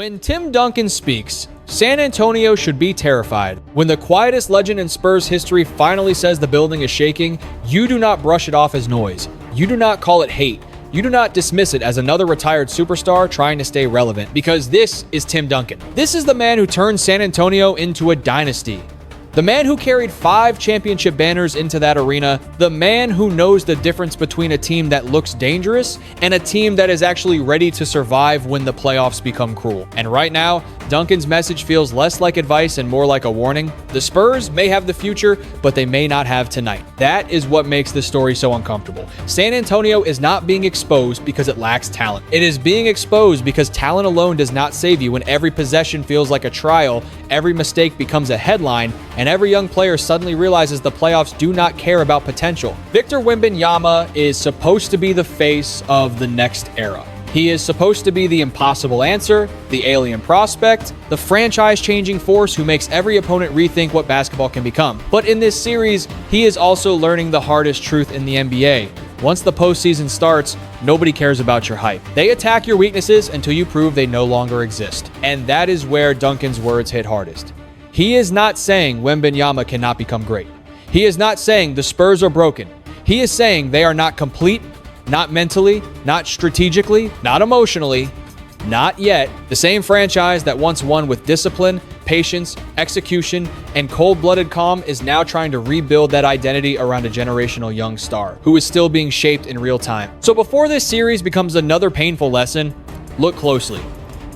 When Tim Duncan speaks, San Antonio should be terrified. When the quietest legend in Spurs history finally says the building is shaking, you do not brush it off as noise. You do not call it hate. You do not dismiss it as another retired superstar trying to stay relevant, because this is Tim Duncan. This is the man who turned San Antonio into a dynasty. The man who carried 5 championship banners into that arena. The man who knows the difference between a team that looks dangerous and a team that is actually ready to survive when the playoffs become cruel. And right now, Duncan's message feels less like advice and more like a warning. The Spurs may have the future, but they may not have tonight. That is what makes this story so uncomfortable. San Antonio is not being exposed because it lacks talent. It is being exposed because talent alone does not save you when every possession feels like a trial, every mistake becomes a headline, and every young player suddenly realizes the playoffs do not care about potential. Victor Wembanyama is supposed to be the face of the next era. He is supposed to be the impossible answer, the alien prospect, the franchise-changing force who makes every opponent rethink what basketball can become. But in this series, he is also learning the hardest truth in the NBA. Once the postseason starts, nobody cares about your hype. They attack your weaknesses until you prove they no longer exist. And that is where Duncan's words hit hardest. He is not saying Wembanyama cannot become great. He is not saying the Spurs are broken. He is saying they are not complete, not mentally, not strategically, not emotionally, not yet. The same franchise that once won with discipline, patience, execution, and cold-blooded calm is now trying to rebuild that identity around a generational young star who is still being shaped in real time. So before this series becomes another painful lesson, look closely.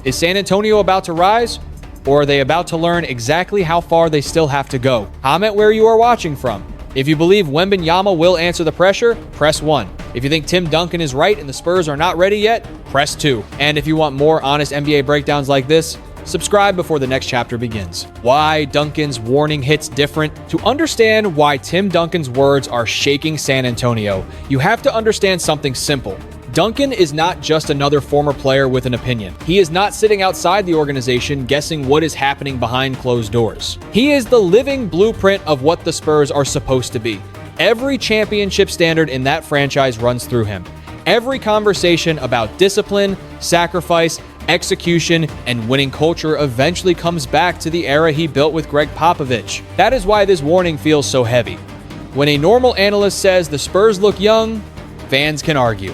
Is San Antonio about to rise? Or are they about to learn exactly how far they still have to go? Comment where you are watching from. If you believe Wembanyama will answer the pressure, press 1. If you think Tim Duncan is right and the Spurs are not ready yet, press 2. And if you want more honest NBA breakdowns like this, subscribe before the next chapter begins. Why Duncan's warning hits different? To understand why Tim Duncan's words are shaking San Antonio, you have to understand something simple. Duncan is not just another former player with an opinion. He is not sitting outside the organization guessing what is happening behind closed doors. He is the living blueprint of what the Spurs are supposed to be. Every championship standard in that franchise runs through him. Every conversation about discipline, sacrifice, execution, and winning culture eventually comes back to the era he built with Greg Popovich. That is why this warning feels so heavy. When a normal analyst says the Spurs look young, fans can argue.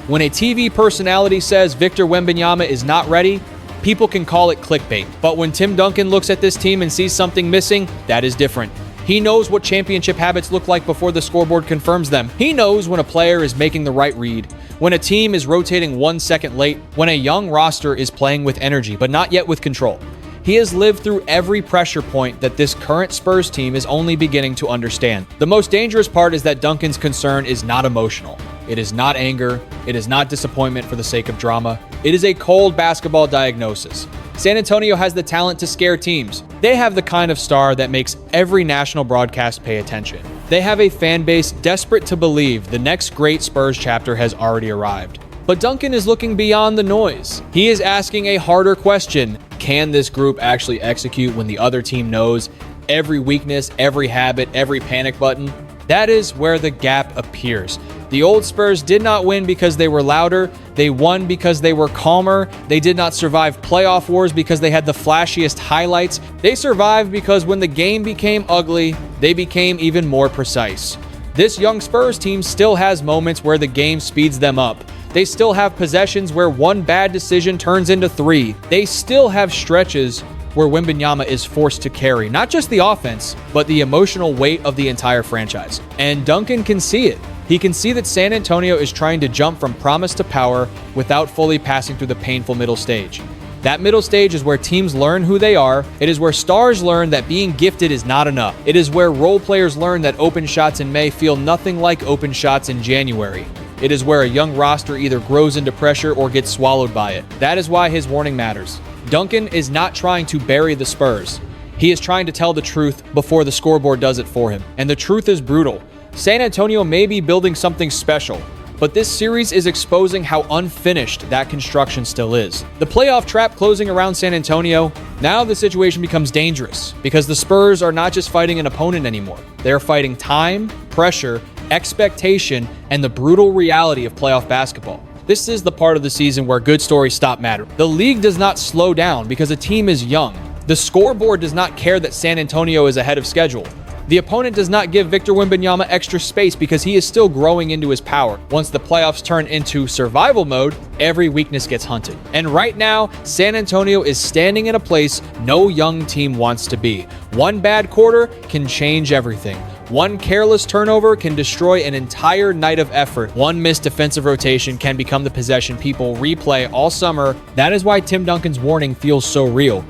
When a TV personality says Victor Wembanyama is not ready, people can call it clickbait. But when Tim Duncan looks at this team and sees something missing, that is different. He knows what championship habits look like before the scoreboard confirms them. He knows when a player is making the right read, when a team is rotating 1 second late, when a young roster is playing with energy, but not yet with control. He has lived through every pressure point that this current Spurs team is only beginning to understand. The most dangerous part is that Duncan's concern is not emotional. It is not anger. It is not disappointment for the sake of drama. It is a cold basketball diagnosis. San Antonio has the talent to scare teams. They have the kind of star that makes every national broadcast pay attention. They have a fan base desperate to believe the next great Spurs chapter has already arrived. But Duncan is looking beyond the noise. He is asking a harder question. Can this group actually execute when the other team knows every weakness, every habit, every panic button? That is where the gap appears. The old Spurs did not win because they were louder. They won because they were calmer. They did not survive playoff wars because they had the flashiest highlights. They survived because when the game became ugly, they became even more precise. This young Spurs team still has moments where the game speeds them up. They still have possessions where one bad decision turns into 3. They still have stretches where Wembanyama is forced to carry not just the offense, but the emotional weight of the entire franchise. And Duncan can see it. He can see that San Antonio is trying to jump from promise to power without fully passing through the painful middle stage. That middle stage is where teams learn who they are. It is where stars learn that being gifted is not enough. It is where role players learn that open shots in May feel nothing like open shots in January. It is where a young roster either grows into pressure or gets swallowed by it. That is why his warning matters. Duncan is not trying to bury the Spurs. He is trying to tell the truth before the scoreboard does it for him. And the truth is brutal. San Antonio may be building something special, but this series is exposing how unfinished that construction still is. The playoff trap closing around San Antonio, now the situation becomes dangerous because the Spurs are not just fighting an opponent anymore. They're fighting time, pressure, expectation, and the brutal reality of playoff basketball. This is the part of the season where good stories stop mattering. The league does not slow down because a team is young. The scoreboard does not care that San Antonio is ahead of schedule. The opponent does not give Victor Wembanyama extra space because he is still growing into his power. Once the playoffs turn into survival mode, every weakness gets hunted. And right now, San Antonio is standing in a place no young team wants to be. One bad quarter can change everything. One careless turnover can destroy an entire night of effort. One missed defensive rotation can become the possession people replay all summer. That is why Tim Duncan's warning feels so real.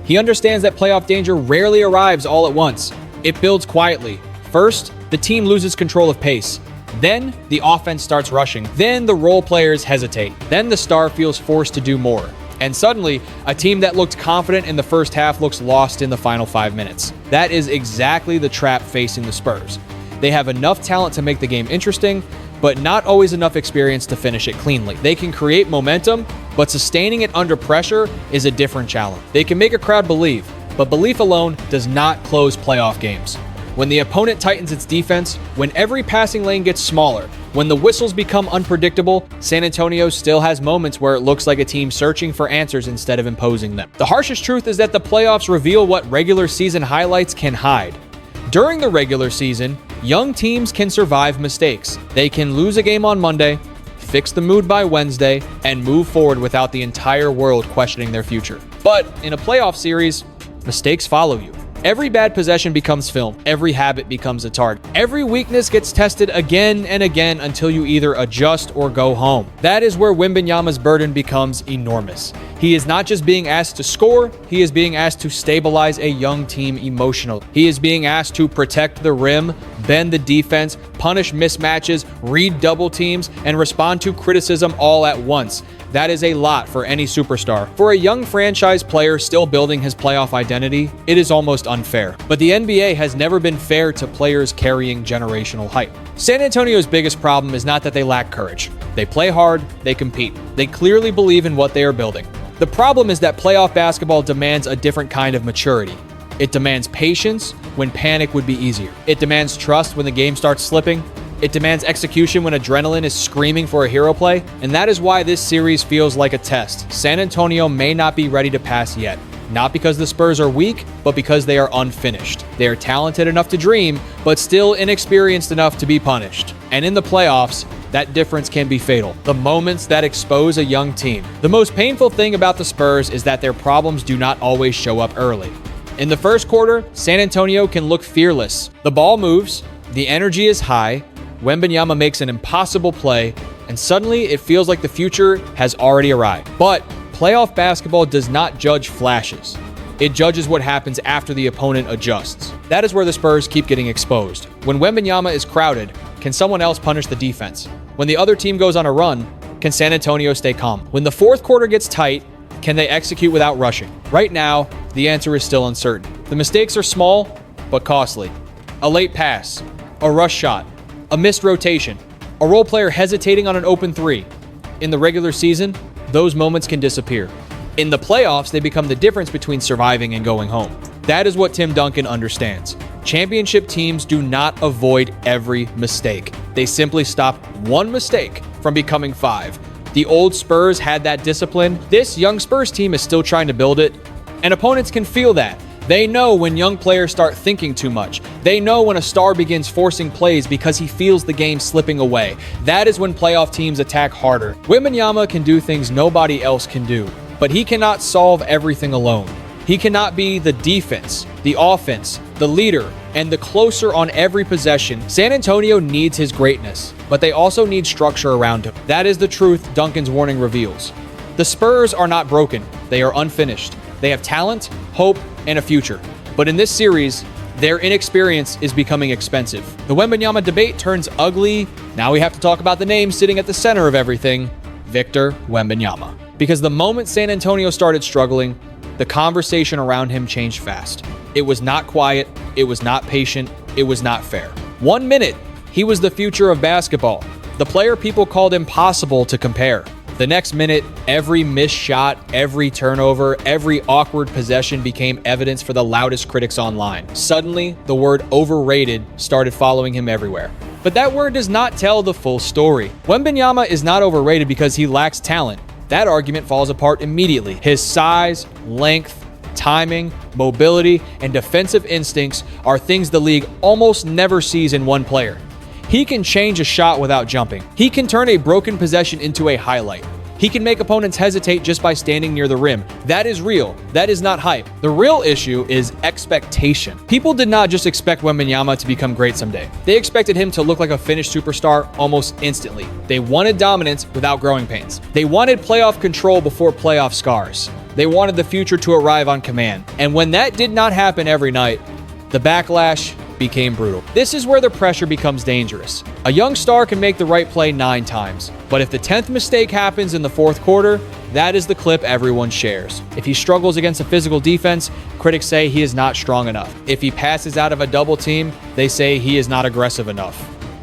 He understands that playoff danger rarely arrives all at once. It builds quietly. First, the team loses control of pace. Then, the offense starts rushing. Then, the role players hesitate. Then, the star feels forced to do more. And suddenly, a team that looked confident in the first half looks lost in the final 5 minutes. That is exactly the trap facing the Spurs. They have enough talent to make the game interesting, but not always enough experience to finish it cleanly. They can create momentum, but sustaining it under pressure is a different challenge. They can make a crowd believe, but belief alone does not close playoff games. When the opponent tightens its defense, when every passing lane gets smaller, when the whistles become unpredictable, San Antonio still has moments where it looks like a team searching for answers instead of imposing them. The harshest truth is that the playoffs reveal what regular season highlights can hide. During the regular season, young teams can survive mistakes. They can lose a game on Monday, fix the mood by Wednesday, and move forward without the entire world questioning their future. But in a playoff series, mistakes follow you. Every bad possession becomes film. Every habit becomes a target. Every weakness gets tested again and again until you either adjust or go home. That is where Wembanyama's burden becomes enormous. He is not just being asked to score, he is being asked to stabilize a young team emotionally. He is being asked to protect the rim, bend the defense, punish mismatches, read double teams, and respond to criticism all at once. That is a lot for any superstar. For a young franchise player still building his playoff identity, it is almost unfair. But the NBA has never been fair to players carrying generational hype. San Antonio's biggest problem is not that they lack courage. They play hard, they compete. They clearly believe in what they are building. The problem is that playoff basketball demands a different kind of maturity. It demands patience when panic would be easier. It demands trust when the game starts slipping. It demands execution when adrenaline is screaming for a hero play, and that is why this series feels like a test. San Antonio may not be ready to pass yet. Not because the Spurs are weak, but because they are unfinished. They are talented enough to dream, but still inexperienced enough to be punished. And in the playoffs, that difference can be fatal. The moments that expose a young team. The most painful thing about the Spurs is that their problems do not always show up early. In the first quarter, San Antonio can look fearless. The ball moves, the energy is high, Wembanyama makes an impossible play, and suddenly it feels like the future has already arrived. But playoff basketball does not judge flashes. It judges what happens after the opponent adjusts. That is where the Spurs keep getting exposed. When Wembanyama is crowded, can someone else punish the defense? When the other team goes on a run, can San Antonio stay calm? When the fourth quarter gets tight, can they execute without rushing? Right now, the answer is still uncertain. The mistakes are small, but costly. A late pass, a rush shot, a missed rotation, a role player hesitating on an open three. In the regular season, those moments can disappear. In the playoffs, they become the difference between surviving and going home. That is what Tim Duncan understands. Championship teams do not avoid every mistake. They simply stop one mistake from becoming 5. The old Spurs had that discipline. This young Spurs team is still trying to build it, and opponents can feel that. They know when young players start thinking too much. They know when a star begins forcing plays because he feels the game slipping away. That is when playoff teams attack harder. Wembanyama can do things nobody else can do, but he cannot solve everything alone. He cannot be the defense, the offense, the leader, and the closer on every possession. San Antonio needs his greatness, but they also need structure around him. That is the truth Duncan's warning reveals. The Spurs are not broken. They are unfinished. They have talent, hope, and a future. But in this series, their inexperience is becoming expensive. The Wembanyama debate turns ugly. Now we have to talk about the name sitting at the center of everything, Victor Wembanyama. Because the moment San Antonio started struggling, the conversation around him changed fast. It was not quiet, it was not patient, it was not fair. 1 minute, he was the future of basketball, the player people called impossible to compare. The next minute, every missed shot, every turnover, every awkward possession became evidence for the loudest critics online. Suddenly, the word overrated started following him everywhere. But that word does not tell the full story. Wembanyama is not overrated because he lacks talent. That argument falls apart immediately. His size, length, timing, mobility, and defensive instincts are things the league almost never sees in one player. He can change a shot without jumping. He can turn a broken possession into a highlight. He can make opponents hesitate just by standing near the rim. That is real. That is not hype. The real issue is expectation. People did not just expect Wembanyama to become great someday. They expected him to look like a finished superstar almost instantly. They wanted dominance without growing pains. They wanted playoff control before playoff scars. They wanted the future to arrive on command. And when that did not happen every night, the backlash became brutal. This is where the pressure becomes dangerous. A young star can make the right play 9 times, but if the 10th mistake happens in the 4th quarter, that is the clip everyone shares. If he struggles against a physical defense, critics say he is not strong enough. If he passes out of a double team, they say he is not aggressive enough.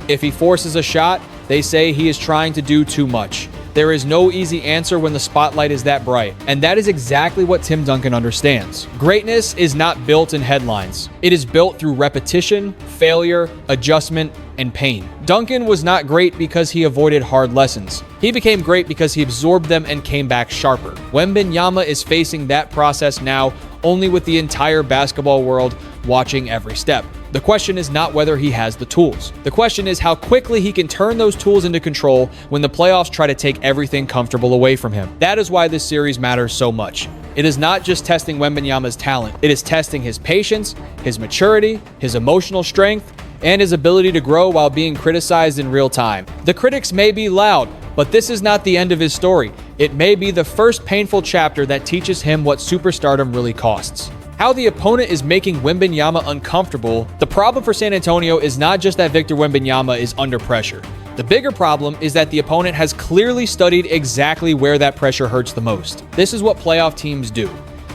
If he forces a shot, they say he is trying to do too much. There is no easy answer when the spotlight is that bright, and that is exactly what Tim Duncan understands. Greatness is not built in headlines. It is built through repetition, failure, adjustment, and pain. Duncan was not great because he avoided hard lessons. He became great because he absorbed them and came back sharper. Wembanyama is facing that process now, only with the entire basketball world watching every step. The question is not whether he has the tools. The question is how quickly he can turn those tools into control when the playoffs try to take everything comfortable away from him. That is why this series matters so much. It is not just testing Wembanyama's talent. It is testing his patience, his maturity, his emotional strength, and his ability to grow while being criticized in real time. The critics may be loud, but this is not the end of his story. It may be the first painful chapter that teaches him what superstardom really costs. How the opponent is making Wembanyama uncomfortable. The problem for San Antonio is not just that Victor Wembanyama is under pressure. The bigger problem is that the opponent has clearly studied exactly where that pressure hurts the most. This is what playoff teams do.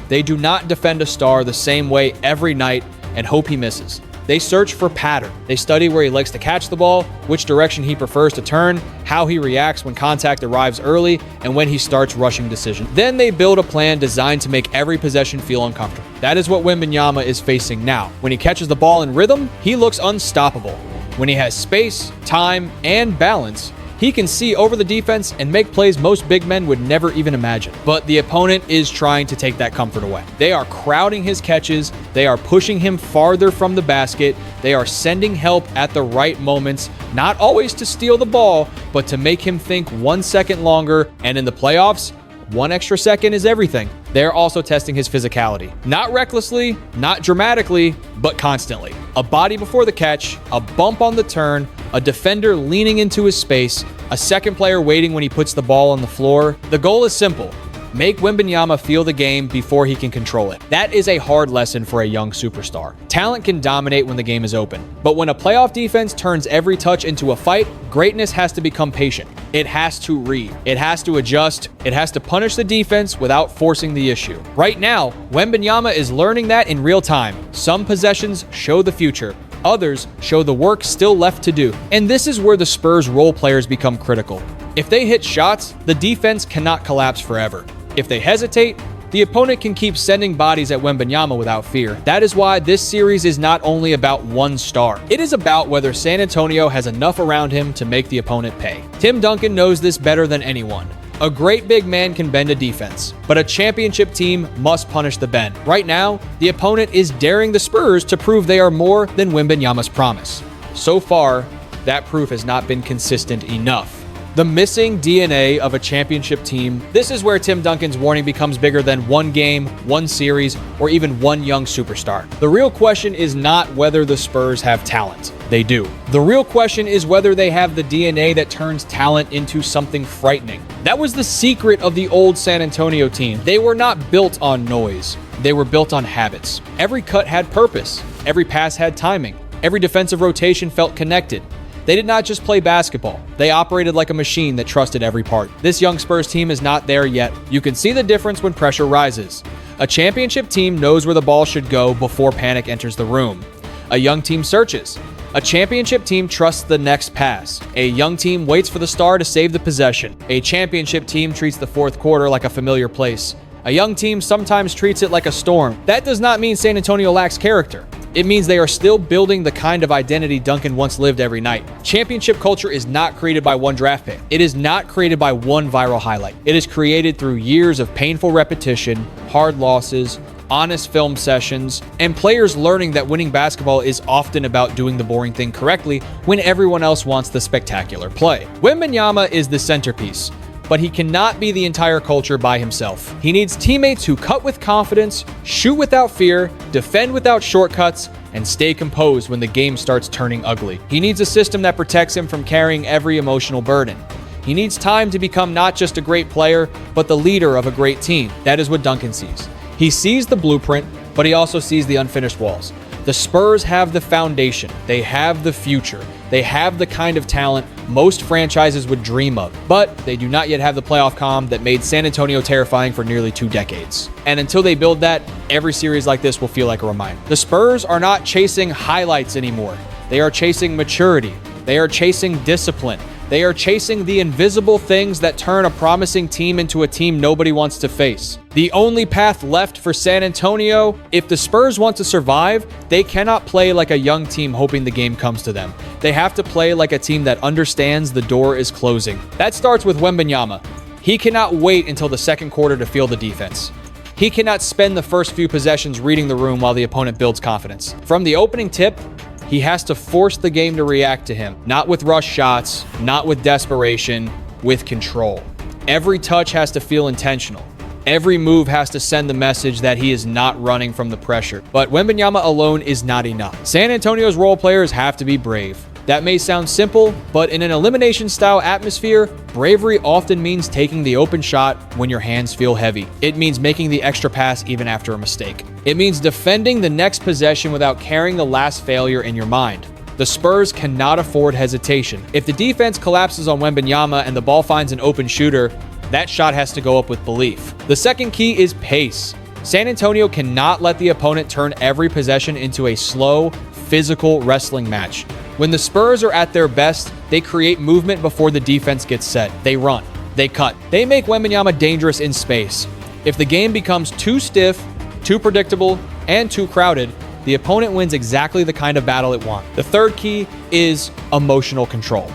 They do not defend a star the same way every night and hope he misses. They search for pattern. They study where he likes to catch the ball, which direction he prefers to turn, how he reacts when contact arrives early, and when he starts rushing decisions. Then they build a plan designed to make every possession feel uncomfortable. That is what Wembanyama is facing now. When he catches the ball in rhythm, he looks unstoppable. When he has space, time, and balance, he can see over the defense and make plays most big men would never even imagine. But the opponent is trying to take that comfort away. They are crowding his catches. They are pushing him farther from the basket. They are sending help at the right moments, not always to steal the ball, but to make him think 1 second longer. And in the playoffs, 1 extra second is everything. They're also testing his physicality. Not recklessly, not dramatically, but constantly. A body before the catch, a bump on the turn, a defender leaning into his space, a second player waiting when he puts the ball on the floor. The goal is simple. Make Wembanyama feel the game before he can control it. That is a hard lesson for a young superstar. Talent can dominate when the game is open, but when a playoff defense turns every touch into a fight, greatness has to become patient. It has to read. It has to adjust. It has to punish the defense without forcing the issue. Right now, Wembanyama is learning that in real time. Some possessions show the future. Others show the work still left to do. And this is where the Spurs role players become critical. If they hit shots, the defense cannot collapse forever. If they hesitate, the opponent can keep sending bodies at Wembanyama without fear. That is why this series is not only about one star. It is about whether San Antonio has enough around him to make the opponent pay. Tim Duncan knows this better than anyone. A great big man can bend a defense, but a championship team must punish the bend. Right now, the opponent is daring the Spurs to prove they are more than Wembanyama's promise. So far, that proof has not been consistent enough. The missing DNA of a championship team. This is where Tim Duncan's warning becomes bigger than one game, one series, or even one young superstar. The real question is not whether the Spurs have talent. They do. The real question is whether they have the DNA that turns talent into something frightening. That was the secret of the old San Antonio team. They were not built on noise. They were built on habits. Every cut had purpose. Every pass had timing. Every defensive rotation felt connected. They did not just play basketball. They operated like a machine that trusted every part. This young Spurs team is not there yet. You can see the difference when pressure rises. A championship team knows where the ball should go before panic enters the room. A young team searches. A championship team trusts the next pass. A young team waits for the star to save the possession. A championship team treats the fourth quarter like a familiar place. A young team sometimes treats it like a storm. That does not mean San Antonio lacks character. It means they are still building the kind of identity Duncan once lived every night. Championship culture is not created by one draft pick. It is not created by one viral highlight. It is created through years of painful repetition, hard losses, honest film sessions, and players learning that winning basketball is often about doing the boring thing correctly when everyone else wants the spectacular play. Wembanyama is the centerpiece, but he cannot be the entire culture by himself. He needs teammates who cut with confidence, shoot without fear, defend without shortcuts, and stay composed when the game starts turning ugly. He needs a system that protects him from carrying every emotional burden. He needs time to become not just a great player, but the leader of a great team. That is what Duncan sees. He sees the blueprint, but he also sees the unfinished walls. The Spurs have the foundation. They have the future. They have the kind of talent most franchises would dream of, but they do not yet have the playoff calm that made San Antonio terrifying for nearly 2 decades. And until they build that, every series like this will feel like a reminder. The Spurs are not chasing highlights anymore. They are chasing maturity. They are chasing discipline. They are chasing the invisible things that turn a promising team into a team nobody wants to face. The only path left for San Antonio, if the Spurs want to survive, they cannot play like a young team hoping the game comes to them. They have to play like a team that understands the door is closing. That starts with Wembanyama. He cannot wait until the second quarter to feel the defense. He cannot spend the first few possessions reading the room while the opponent builds confidence. From the opening tip, he has to force the game to react to him, not with rush shots, not with desperation, with control. Every touch has to feel intentional. Every move has to send the message that he is not running from the pressure. But Wembanyama alone is not enough. San Antonio's role players have to be brave. That may sound simple, but in an elimination-style atmosphere, bravery often means taking the open shot when your hands feel heavy. It means making the extra pass even after a mistake. It means defending the next possession without carrying the last failure in your mind. The Spurs cannot afford hesitation. If the defense collapses on Wembanyama and the ball finds an open shooter, that shot has to go up with belief. The second key is pace. San Antonio cannot let the opponent turn every possession into a slow, physical wrestling match. When the Spurs are at their best, they create movement before the defense gets set. They run. They cut. They make Wembanyama dangerous in space. If the game becomes too stiff, too predictable, and too crowded, the opponent wins exactly the kind of battle it wants. The third key is emotional control.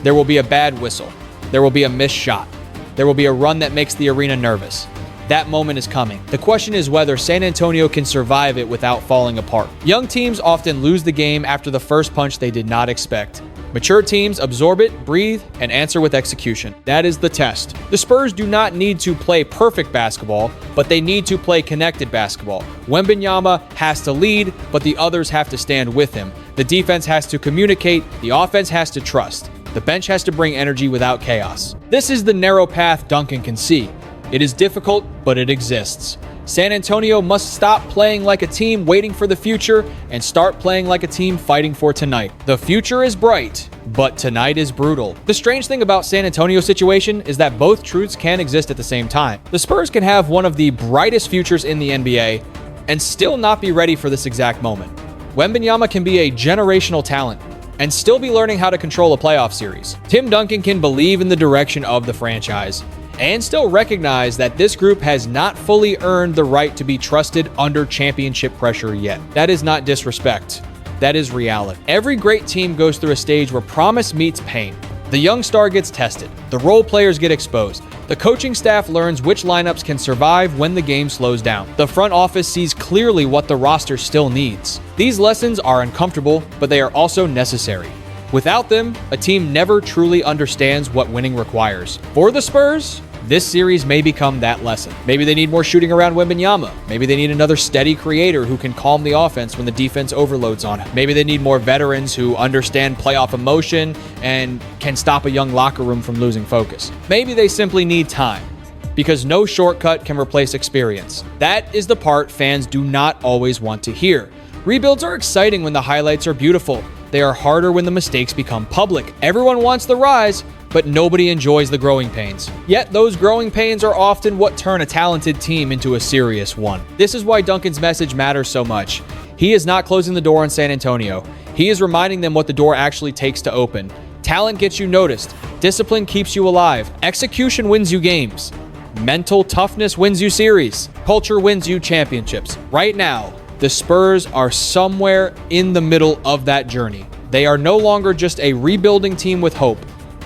There will be a bad whistle. There will be a missed shot. There will be a run that makes the arena nervous. That moment is coming. The question is whether San Antonio can survive it without falling apart. Young teams often lose the game after the first punch they did not expect. Mature teams absorb it, breathe, and answer with execution. That is the test. The Spurs do not need to play perfect basketball, but they need to play connected basketball. Wembanyama has to lead, but the others have to stand with him. The defense has to communicate. The offense has to trust. The bench has to bring energy without chaos. This is the narrow path Duncan can see. It is difficult, but it exists. San Antonio must stop playing like a team waiting for the future and start playing like a team fighting for tonight. The future is bright, but tonight is brutal. The strange thing about San Antonio's situation is that both truths can exist at the same time. The Spurs can have one of the brightest futures in the NBA and still not be ready for this exact moment. Wembanyama can be a generational talent and still be learning how to control a playoff series. Tim Duncan can believe in the direction of the franchise and still recognize that this group has not fully earned the right to be trusted under championship pressure yet. That is not disrespect. That is reality. Every great team goes through a stage where promise meets pain. The young star gets tested. The role players get exposed. The coaching staff learns which lineups can survive when the game slows down. The front office sees clearly what the roster still needs. These lessons are uncomfortable, but they are also necessary. Without them, a team never truly understands what winning requires. For the Spurs, this series may become that lesson. Maybe they need more shooting around Wembanyama. Maybe they need another steady creator who can calm the offense when the defense overloads on him. Maybe they need more veterans who understand playoff emotion and can stop a young locker room from losing focus. Maybe they simply need time, because no shortcut can replace experience. That is the part fans do not always want to hear. Rebuilds are exciting when the highlights are beautiful. They are harder when the mistakes become public. Everyone wants the rise, but nobody enjoys the growing pains. Yet those growing pains are often what turn a talented team into a serious one. This is why Duncan's message matters so much. He is not closing the door on San Antonio. He is reminding them what the door actually takes to open. Talent gets you noticed. Discipline keeps you alive. Execution wins you games. Mental toughness wins you series. Culture wins you championships. Right now, The Spurs are somewhere in the middle of that journey. They are no longer just a rebuilding team with hope,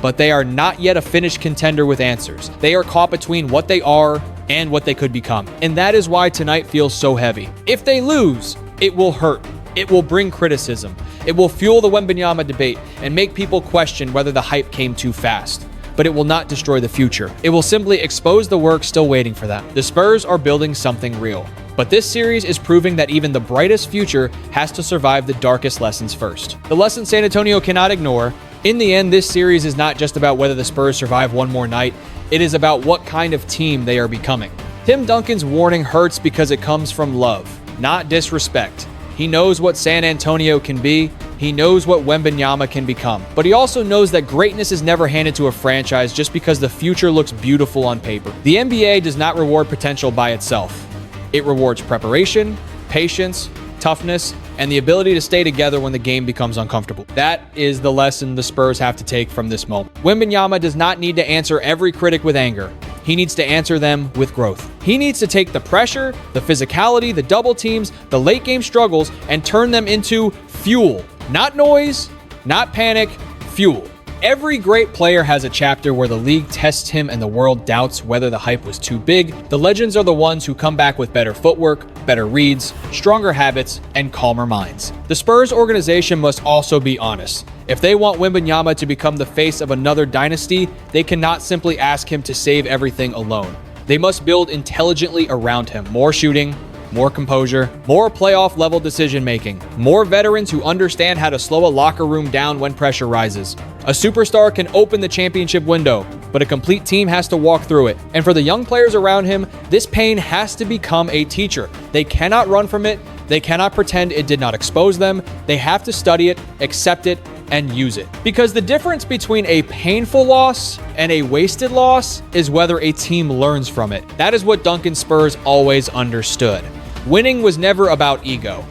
but they are not yet a finished contender with answers. They are caught between what they are and what they could become. And that is why tonight feels so heavy. If they lose, it will hurt. It will bring criticism. It will fuel the Wembanyama debate and make people question whether the hype came too fast. But it will not destroy the future. It will simply expose the work still waiting for them. The Spurs are building something real. But this series is proving that even the brightest future has to survive the darkest lessons first. The lesson San Antonio cannot ignore: in the end, this series is not just about whether the Spurs survive one more night. It is about what kind of team they are becoming. Tim Duncan's warning hurts because it comes from love, not disrespect. He knows what San Antonio can be. He knows what Wembanyama can become. But he also knows that greatness is never handed to a franchise just because the future looks beautiful on paper. The NBA does not reward potential by itself. It rewards preparation, patience, toughness, and the ability to stay together when the game becomes uncomfortable. That is the lesson the Spurs have to take from this moment. Wembanyama does not need to answer every critic with anger. He needs to answer them with growth. He needs to take the pressure, the physicality, the double teams, the late game struggles, and turn them into fuel. Not noise, not panic, fuel. Every great player has a chapter where the league tests him and the world doubts whether the hype was too big. The legends are the ones who come back with better footwork, better reads, stronger habits, and calmer minds. The Spurs organization must also be honest. If they want Wembanyama to become the face of another dynasty, they cannot simply ask him to save everything alone. They must build intelligently around him. More shooting, more composure, more playoff-level decision-making, more veterans who understand how to slow a locker room down when pressure rises. A superstar can open the championship window, but a complete team has to walk through it. And for the young players around him, this pain has to become a teacher. They cannot run from it. They cannot pretend it did not expose them. They have to study it, accept it, and use it. Because the difference between a painful loss and a wasted loss is whether a team learns from it. That is what Duncan Spurs always understood. Winning was never about ego.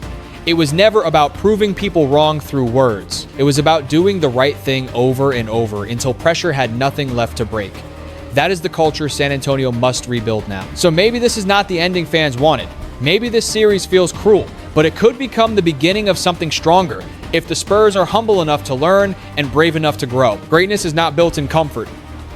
It was never about proving people wrong through words. It was about doing the right thing over and over until pressure had nothing left to break. That is the culture San Antonio must rebuild now. So maybe this is not the ending fans wanted. Maybe this series feels cruel, but it could become the beginning of something stronger if the Spurs are humble enough to learn and brave enough to grow. Greatness is not built in comfort.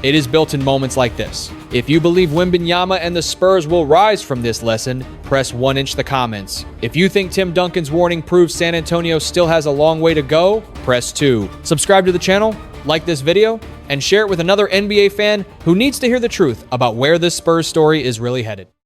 It is built in moments like this. If you believe Wembanyama and the Spurs will rise from this lesson, press 1-inch the comments. If you think Tim Duncan's warning proves San Antonio still has a long way to go, press 2. Subscribe to the channel, like this video, and share it with another NBA fan who needs to hear the truth about where this Spurs story is really headed.